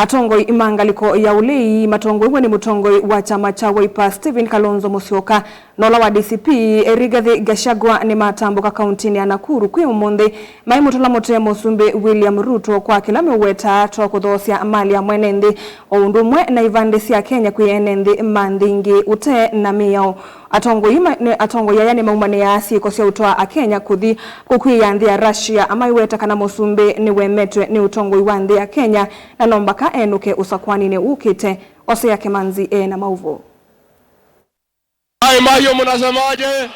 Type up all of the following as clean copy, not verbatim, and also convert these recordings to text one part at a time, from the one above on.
Atongoi imangaliko ya ulei matongoi wani mutongoi wa chama cha Wiper Stephen Kalonzo Musyoka nola wa DCP Rigathi Gachagua ni matambuka kauntini ya Nakuru kwi umundi maimutola mote Musumbi William Ruto kwa kila meweta kuthosia mali ya mwenendi oundumwe na ivandesi ya Kenya kwi enendi mandingi ute na miyao atongoi ya yani maumane ya asiko siya utoa a Kenya kuthi kukwi ya ndi ya Russia ama iweta kana Musumbi ni wemetwe ni utongoi wa ndi ya Kenya na nombaka enuke usakwani ne ukite ose ya Kemanzi na mauvo. Mayo munasemaje?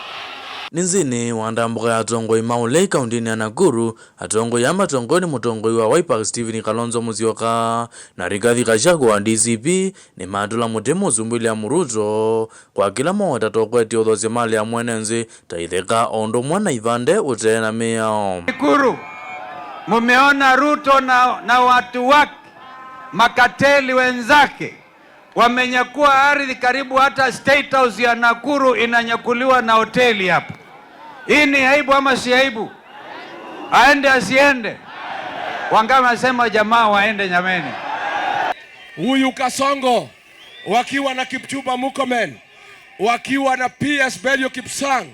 Ninzini wandambuka ya atongoi maulei kauntini ya Nakuru atongoi ya matongoni mutongoi wa Wiper Stephen Kalonzo Musyoka na Rigathi Gachagua DCP ni matula mutemo Musumbi William Ruto kwa kila mmoja tokweti uthosia mali ya mwenenzi taitheka ondo mwana ivande ute na miyao. Nakuru mumeona Ruto na watu wake makateli wenzake wamenyakua ardhi karibu hata State House ya Nakuru inanyakuliwa na hoteli hapa. Hii ni aibu ama si aibu? Aende asiende? Wangapi wanasema jamaa waende nyameni? Huyu Kasongo wakiwa na Kipchumba Murkomen, wakiwa na PS Belio Kipsang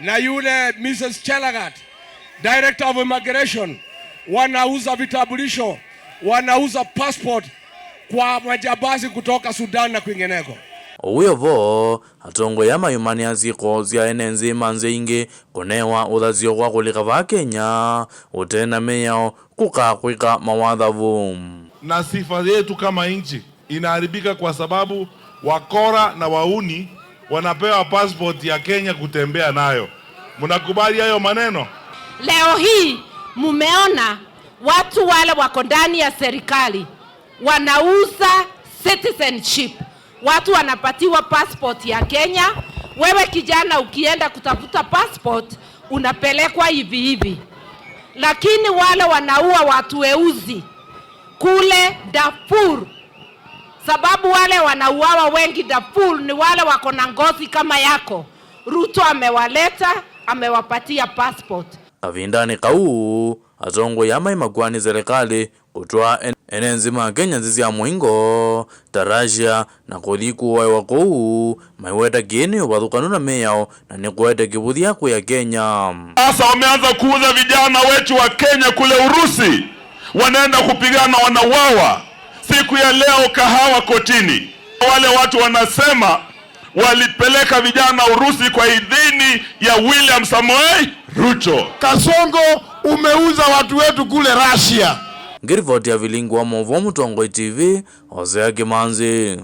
na yule Mrs. Chelagat, Director of Immigration, wanauza vitambulisho, wanauza passport kwa majambazi kutoka Sudan na kwingineko. Uyovo atongoi ya mayumani ya ziko zia enenzi manze inge kunewa udhazio kwa kulika va Kenya utena meyao kukakwika mawadhavu. Na sifa yetu kama nchi inaharibika kwa sababu wakora na wauni wanapewa passport ya Kenya kutembea nayo. Mnakubali hayo maneno? Leo hii mumeona watu wale wako ndani ya serikali wanauza citizenship. Watu wanapatiwa passport ya Kenya. Wewe kijana ukienda kutafuta passport unapelekwa hivi hivi. Lakini wale wanaua watu weusi kule Darfur. Sababu wale wanauawa wengi Darfur ni wale wako na ngozi kama yako. Ruto amewaleta, amewapatia passport. Avindani kau atongoi ya maimagwani serikali kutoa enenzima Kenya zizi ya muingo tarajia na kodiku wa wakuu maiweta geni ubathukanu na meyao na nikuweta kibuthi yako ya Kenya. Sasa wameanza kuuza vijana wetu wa Kenya kule Urusi, wanaenda kupigana, wanauawa. Siku ya leo kahawa kotini, wale watu wanasema walipeleka vijana Urusi kwa idhini ya William Samoei Ruto. Kasongo umeuza watu wetu kule Russia. Ngirivoti ya vilingu wa Movo Mutongoi TV, Hosea Kemanzi.